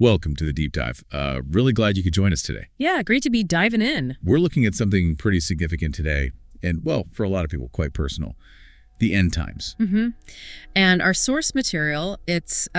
Welcome to the Deep Dive. Really glad you could join us today. Yeah, great to be diving in. We're looking at something pretty significant today, and, well, for a lot of people, quite personal. The end times. And our source material, it's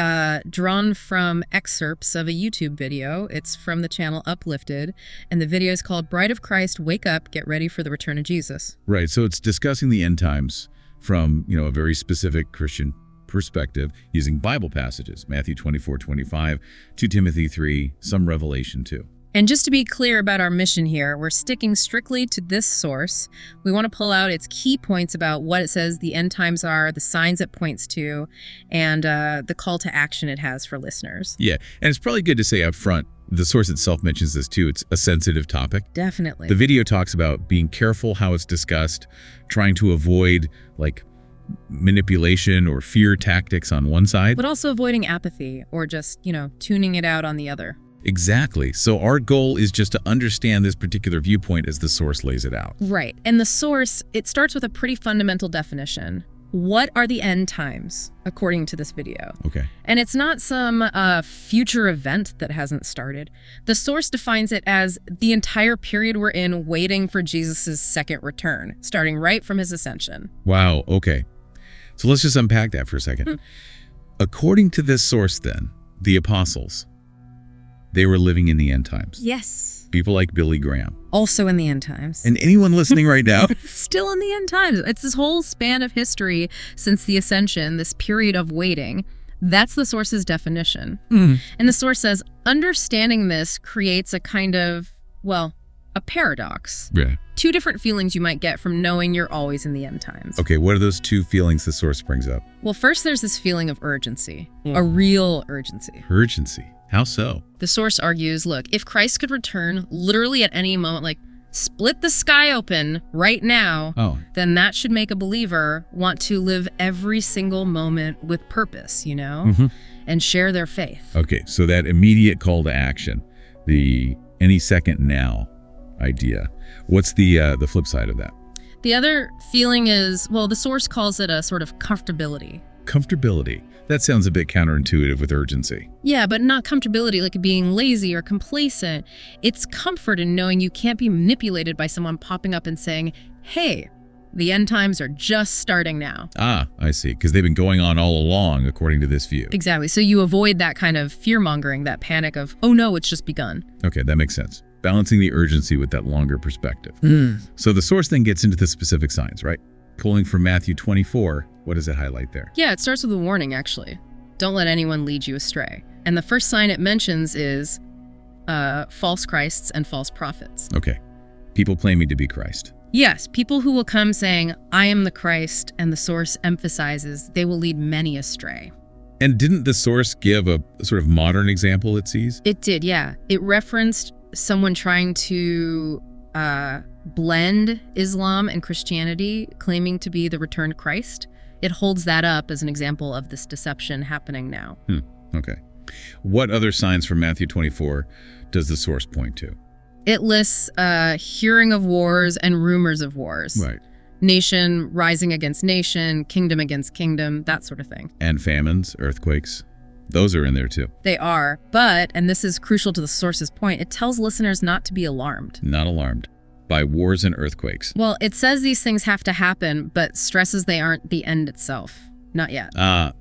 drawn from excerpts of a YouTube video. It's from the channel Uplifted, and the video is called Bride of Christ, Wake Up, Get Ready for the Return of Jesus. Right, so it's discussing the end times from, a very specific Christian perspective using Bible passages, Matthew 24:25, 2 Timothy 3, some Revelation 2. And just to be clear about our mission here, we're sticking strictly to this source. We want to pull out its key points about what it says the end times are, the signs it points to, and the call to action it has for listeners. Yeah, and it's probably good to say up front, the source itself mentions this too. It's a sensitive topic. Definitely. The video talks about being careful how it's discussed, trying to avoid manipulation or fear tactics on one side. But also avoiding apathy or just, tuning it out on the other. Exactly. So our goal is just to understand this particular viewpoint as the source lays it out. Right. And the source, it starts with a pretty fundamental definition. What are the end times, according to this video? Okay. And it's not some future event that hasn't started. The source defines it as the entire period we're in waiting for Jesus' second return, starting right from his ascension. Wow. Okay. So let's just unpack that for a second. According to this source, then, the apostles, they were living in the end times. Yes. People like Billy Graham. Also in the end times. And anyone listening right now. Still in the end times. It's this whole span of history since the ascension, this period of waiting. That's the source's definition. And the source says, understanding this creates a kind of, a paradox. Yeah. Two different feelings you might get from knowing you're always in the end times. Okay, what are those two feelings the source brings up? Well, first there's this feeling of urgency, a real urgency. Urgency. How so? The source argues, look, if Christ could return literally at any moment, split the sky open right now, then that should make a believer want to live every single moment with purpose, and share their faith. Okay, so that immediate call to action, the any second now idea. What's the flip side of that? The other feeling is, the source calls it a sort of comfortability. Comfortability. That sounds a bit counterintuitive with urgency. Yeah, but not comfortability like being lazy or complacent. It's comfort in knowing you can't be manipulated by someone popping up and saying, hey, the end times are just starting now. Ah, I see. Because they've been going on all along, according to this view. Exactly. So you avoid that kind of fear-mongering, that panic of, oh no, it's just begun. Okay, that makes sense. Balancing the urgency with that longer perspective. So the source then gets into the specific signs, right? Pulling from Matthew 24, what does it highlight there? Yeah, it starts with a warning, actually. Don't let anyone lead you astray. And the first sign it mentions is false Christs and false prophets. Okay. People claiming to be Christ. Yes, people who will come saying, I am the Christ, and the source emphasizes they will lead many astray. And didn't the source give a sort of modern example it sees? It did, yeah. It referenced someone trying to blend Islam and Christianity, claiming to be the returned Christ. It holds that up as an example of this deception happening now. Okay. What other signs from Matthew 24 does the source point to? It lists hearing of wars and rumors of wars. Right. Nation rising against nation, kingdom against kingdom, that sort of thing. And famines, earthquakes. Those are in there too. They are, but, and this is crucial to the source's point, it tells listeners not to be alarmed. Not alarmed by wars and earthquakes. Well, it says these things have to happen, but stresses they aren't the end itself. Not yet.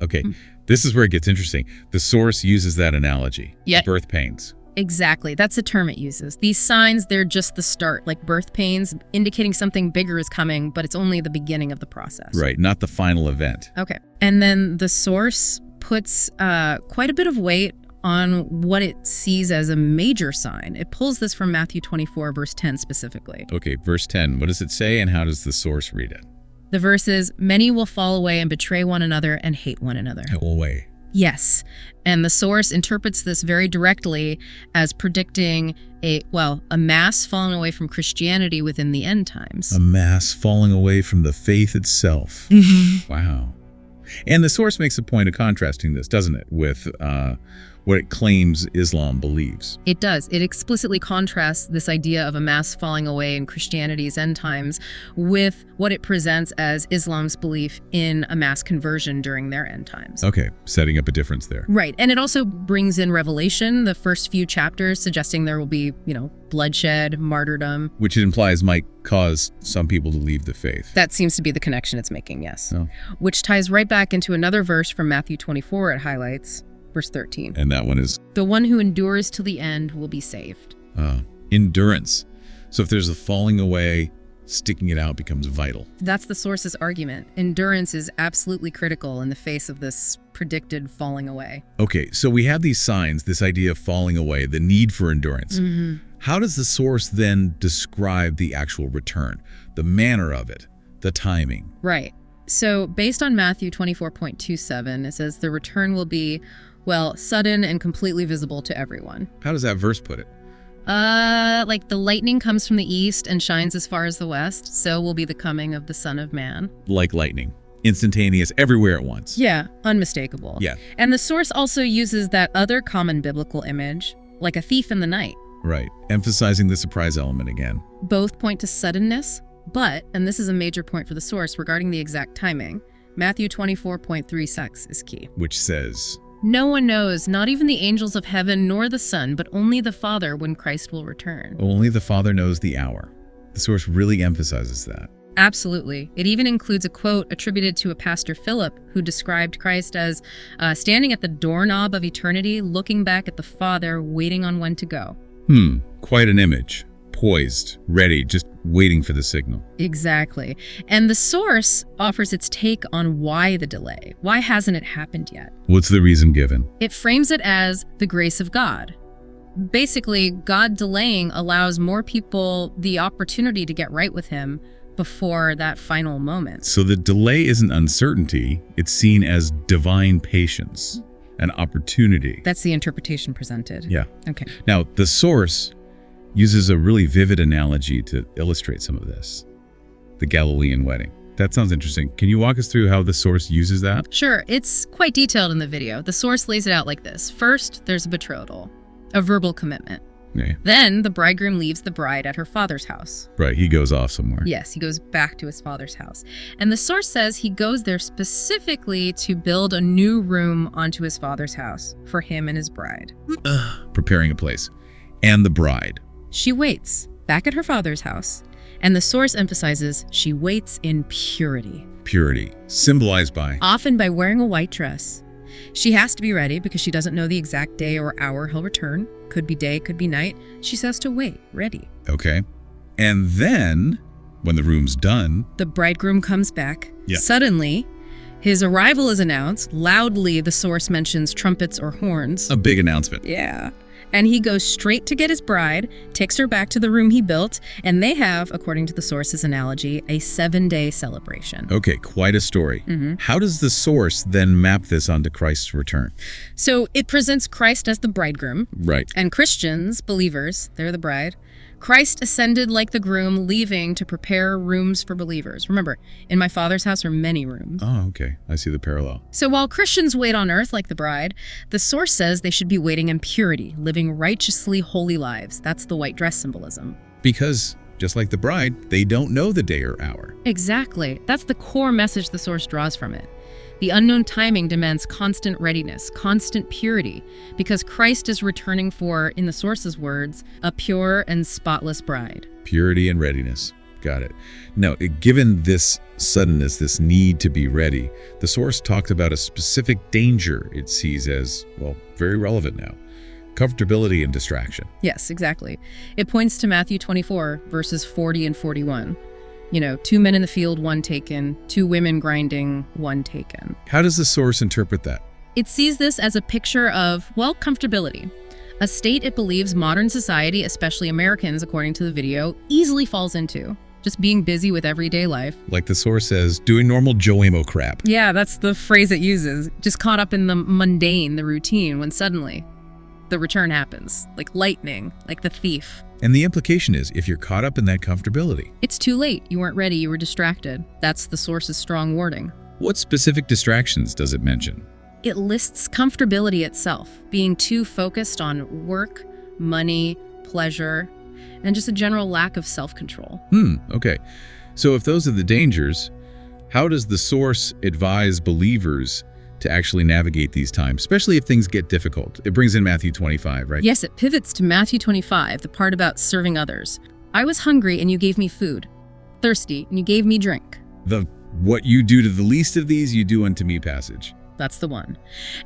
Okay. This is where it gets interesting. The source uses that analogy. Yeah. Birth pains. Exactly. That's a term it uses. These signs, they're just the start, like birth pains, indicating something bigger is coming, but it's only the beginning of the process. Right, not the final event. Okay. And then the source puts quite a bit of weight on what it sees as a major sign. It pulls this from Matthew 24, verse 10 specifically. Okay, verse 10. What does it say and how does the source read it? The verse is, many will fall away and betray one another and hate one another. Away. Yes. And the source interprets this very directly as predicting a mass falling away from Christianity within the end times. A mass falling away from the faith itself. Wow. And the source makes a point of contrasting this, doesn't it, with what it claims Islam believes. It does. It explicitly contrasts this idea of a mass falling away in Christianity's end times with what it presents as Islam's belief in a mass conversion during their end times. Okay, setting up a difference there. Right. And it also brings in Revelation, the first few chapters, suggesting there will be, bloodshed, martyrdom. Which it implies might cause some people to leave the faith. That seems to be the connection it's making, yes. Oh. Which ties right back into another verse from Matthew 24 it highlights. Verse 13. And that one is? The one who endures till the end will be saved. Endurance. So if there's a falling away, sticking it out becomes vital. That's the source's argument. Endurance is absolutely critical in the face of this predicted falling away. Okay, so we have these signs, this idea of falling away, the need for endurance. How does the source then describe the actual return, the manner of it, the timing? Right. So based on Matthew 24.27, it says the return will be, sudden and completely visible to everyone. How does that verse put it? Like the lightning comes from the east and shines as far as the west, so will be the coming of the Son of Man. Like lightning. Instantaneous, everywhere at once. Yeah, unmistakable. Yeah. And the source also uses that other common biblical image, like a thief in the night. Right, emphasizing the surprise element again. Both point to suddenness, but, and this is a major point for the source regarding the exact timing, Matthew 24.36 is key. Which says, no one knows, not even the angels of heaven nor the Son, but only the Father when Christ will return. Only the Father knows the hour. The source really emphasizes that. Absolutely. It even includes a quote attributed to a Pastor Philip who described Christ as standing at the doorknob of eternity, looking back at the Father, waiting on when to go. Quite an image. Poised, ready, just waiting for the signal. Exactly. And the source offers its take on why the delay. Why hasn't it happened yet? What's the reason given? It frames it as the grace of God. Basically, God delaying allows more people the opportunity to get right with him before that final moment. So the delay isn't uncertainty, it's seen as divine patience, an opportunity. That's the interpretation presented. Yeah. Okay. Now, the source uses a really vivid analogy to illustrate some of this. The Galilean wedding. That sounds interesting. Can you walk us through how the source uses that? Sure. It's quite detailed in the video. The source lays it out like this. First, there's a betrothal, a verbal commitment. Okay. Then the bridegroom leaves the bride at her father's house. Right, he goes off somewhere. Yes, he goes back to his father's house. And the source says he goes there specifically to build a new room onto his father's house for him and his bride. Preparing a place. And the bride. She waits back at her father's house. And the source emphasizes she waits in purity. Purity, symbolized by? Often by wearing a white dress. She has to be ready because she doesn't know the exact day or hour he'll return. Could be day, could be night. She says to wait, ready. Okay. And then, when the room's done, the bridegroom comes back. Yeah. Suddenly, his arrival is announced. Loudly, the source mentions trumpets or horns. A big announcement. Yeah. And he goes straight to get his bride, takes her back to the room he built, and they have, according to the source's analogy, a 7-day celebration. Okay, quite a story. How does the source then map this onto Christ's return? So it presents Christ as the bridegroom. Right. And Christians, believers, they're the bride. Christ ascended like the groom, leaving to prepare rooms for believers. Remember, in my Father's house are many rooms. Oh, okay. I see the parallel. So while Christians wait on earth like the bride, the source says they should be waiting in purity, living righteously holy lives. That's the white dress symbolism. Because, just like the bride, they don't know the day or hour. Exactly. That's the core message the source draws from it. The unknown timing demands constant readiness, constant purity, because Christ is returning for, in the source's words, a pure and spotless bride. Purity and readiness. Got it. Now, given this suddenness, this need to be ready, the source talked about a specific danger it sees as, very relevant now. Comfortability and distraction. Yes, exactly. It points to Matthew 24, verses 40 and 41. 2 men in the field, 1 taken, 2 women grinding, 1 taken. How does the source interpret that? It sees this as a picture of, comfortability. A state it believes modern society, especially Americans, according to the video, easily falls into. Just being busy with everyday life. Like the source says, doing normal Joe-amo crap. Yeah, that's the phrase it uses. Just caught up in the mundane, the routine, when suddenly the return happens. Like lightning, like the thief. And the implication is, if you're caught up in that comfortability, it's too late. You weren't ready. You were distracted. That's the source's strong wording. What specific distractions does it mention? It lists comfortability itself, being too focused on work, money, pleasure, and just a general lack of self-control. Okay. So if those are the dangers, how does the source advise believers to actually navigate these times, especially if things get difficult? It brings in Matthew 25, right? Yes, it pivots to Matthew 25, the part about serving others. I was hungry and you gave me food, thirsty and you gave me drink. The "what you do to the least of these, you do unto me" passage. That's the one.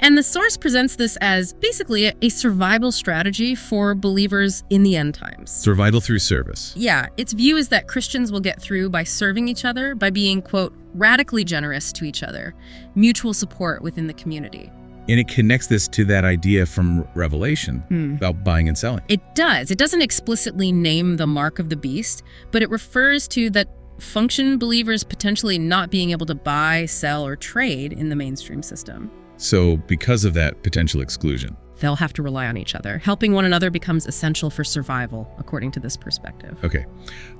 And the source presents this as basically a survival strategy for believers in the end times. Survival through service. Yeah, its view is that Christians will get through by serving each other, by being, quote, radically generous to each other, mutual support within the community. And it connects this to that idea from Revelation about buying and selling. It does. It doesn't explicitly name the mark of the beast, but it refers to that function believers potentially not being able to buy, sell, or trade in the mainstream system. So because of that potential exclusion, they'll have to rely on each other. Helping one another becomes essential for survival, according to this perspective. Okay.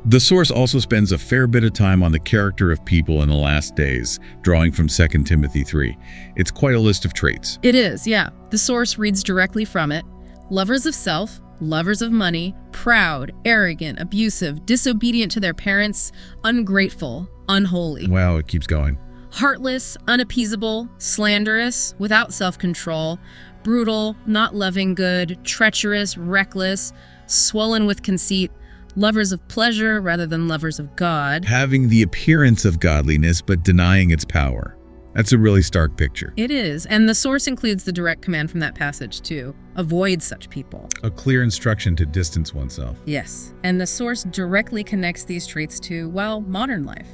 The source also spends a fair bit of time on the character of people in the last days, drawing from 2 Timothy 3. It's quite a list of traits. It is, yeah. The source reads directly from it. Lovers of self, lovers of money, proud, arrogant, abusive, disobedient to their parents, ungrateful, unholy. Wow, it keeps going. Heartless, unappeasable, slanderous, without self-control, brutal, not loving good, treacherous, reckless, swollen with conceit, lovers of pleasure rather than lovers of God. Having the appearance of godliness but denying its power. That's a really stark picture. It is, and the source includes the direct command from that passage too. Avoid such people. A clear instruction to distance oneself. Yes, and the source directly connects these traits to, well, modern life.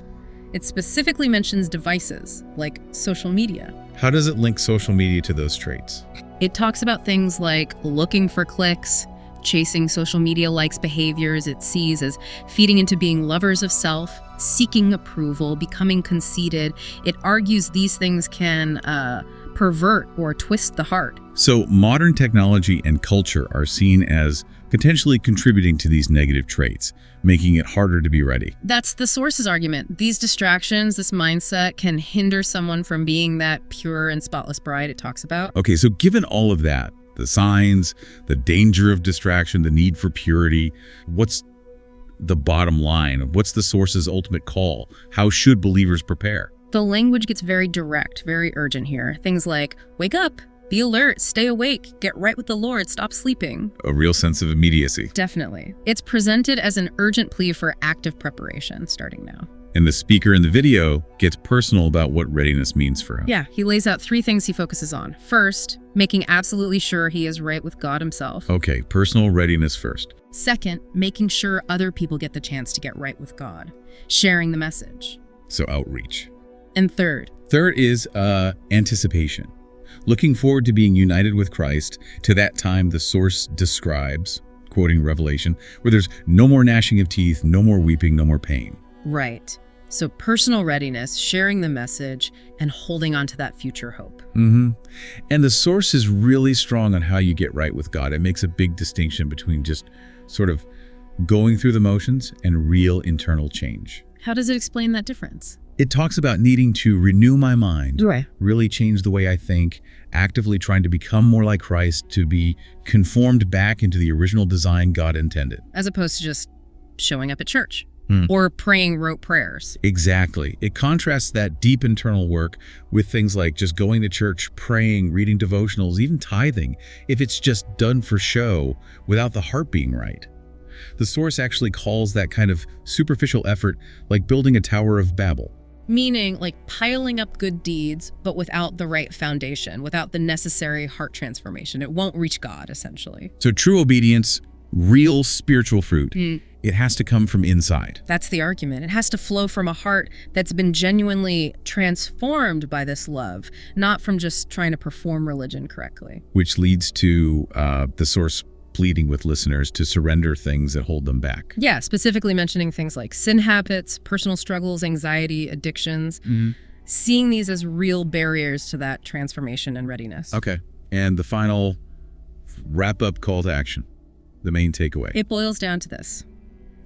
It specifically mentions devices, like social media. How does it link social media to those traits? It talks about things like looking for clicks, chasing social media likes behaviors it sees as feeding into being lovers of self, seeking approval, becoming conceited. It argues these things can pervert or twist the heart. So modern technology and culture are seen as potentially contributing to these negative traits, making it harder to be ready. That's the source's argument. These distractions, this mindset, can hinder someone from being that pure and spotless bride it talks about. Okay, so given all of that, the signs, the danger of distraction, the need for purity, what's the bottom line? What's the source's ultimate call? How should believers prepare? The language gets very direct, very urgent here. Things like, wake up, be alert, stay awake, get right with the Lord, stop sleeping. A real sense of immediacy. Definitely. It's presented as an urgent plea for active preparation, starting now. And the speaker in the video gets personal about what readiness means for him. Yeah, he lays out 3 things he focuses on. First, making absolutely sure he is right with God himself. Okay, personal readiness first. Second, making sure other people get the chance to get right with God, sharing the message. So outreach. And third is anticipation. Looking forward to being united with Christ to that time the source describes, quoting Revelation, where there's no more gnashing of teeth, no more weeping, no more pain. Right. So personal readiness, sharing the message, and holding on to that future hope. And the source is really strong on how you get right with God. It makes a big distinction between just sort of going through the motions and real internal change. How does it explain that difference? It talks about needing to renew my mind, Right. really change the way I think, actively trying to become more like Christ, to be conformed back into the original design God intended. As opposed to just showing up at church or praying rote prayers. Exactly. It contrasts that deep internal work with things like just going to church, praying, reading devotionals, even tithing, if it's just done for show without the heart being right. The source actually calls that kind of superficial effort like building a Tower of Babel. Meaning like piling up good deeds, but without the right foundation, without the necessary heart transformation. It won't reach God, essentially. So true obedience, real spiritual fruit, it has to come from inside. That's the argument. It has to flow from a heart that's been genuinely transformed by this love, not from just trying to perform religion correctly. Which leads to the source pleading with listeners to surrender things that hold them back. Yeah, specifically mentioning things like sin habits, personal struggles, anxiety, addictions, seeing these as real barriers to that transformation and readiness. Okay. And the final wrap-up call to action, the main takeaway. It boils down to this.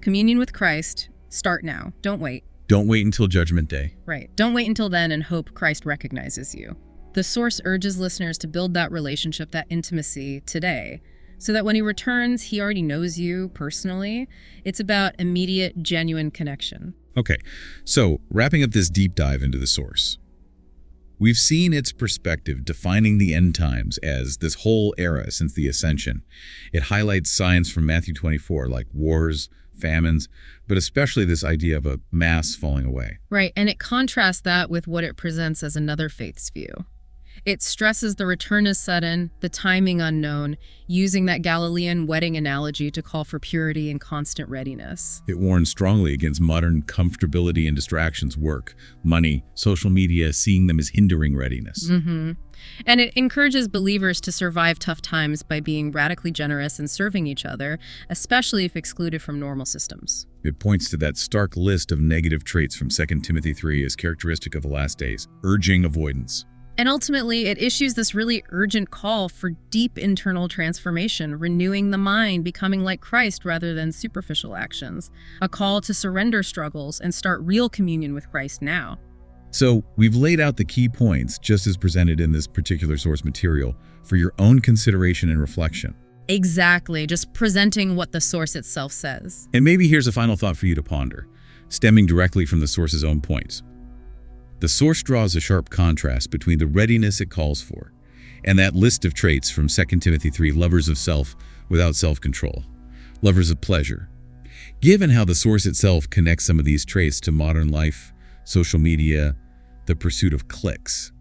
Communion with Christ, start now. Don't wait. Don't wait until Judgment Day. Right. Don't wait until then and hope Christ recognizes you. The Source urges listeners to build that relationship, that intimacy today, so that when he returns, he already knows you personally. It's about immediate, genuine connection. Okay, so wrapping up this deep dive into the Source, we've seen its perspective defining the end times as this whole era since the Ascension. It highlights signs from Matthew 24, like wars, famines, but especially this idea of a mass falling away. Right, and it contrasts that with what it presents as another faith's view. It stresses the return is sudden, the timing unknown, using that Galilean wedding analogy to call for purity and constant readiness. It warns strongly against modern comfortability and distractions, work, money, social media, seeing them as hindering readiness. And it encourages believers to survive tough times by being radically generous and serving each other, especially if excluded from normal systems. It points to that stark list of negative traits from 2 Timothy 3 as characteristic of the last days, urging avoidance. And ultimately, it issues this really urgent call for deep internal transformation, renewing the mind, becoming like Christ rather than superficial actions. A call to surrender struggles and start real communion with Christ now. So, we've laid out the key points, just as presented in this particular source material, for your own consideration and reflection. Exactly, just presenting what the source itself says. And maybe here's a final thought for you to ponder, stemming directly from the source's own points. The source draws a sharp contrast between the readiness it calls for and that list of traits from 2 Timothy 3, lovers of self without self-control, lovers of pleasure. Given how the source itself connects some of these traits to modern life, social media, the pursuit of clicks,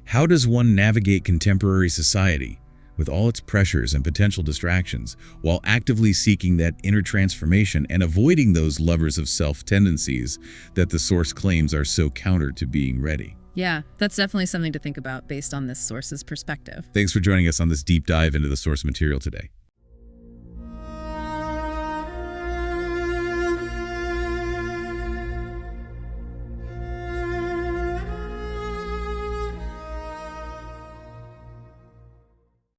how does one navigate contemporary society with all its pressures and potential distractions while actively seeking that inner transformation and avoiding those lovers of self tendencies that the source claims are so counter to being ready? Yeah, that's definitely something to think about based on this source's perspective. Thanks for joining us on this deep dive into the source material today.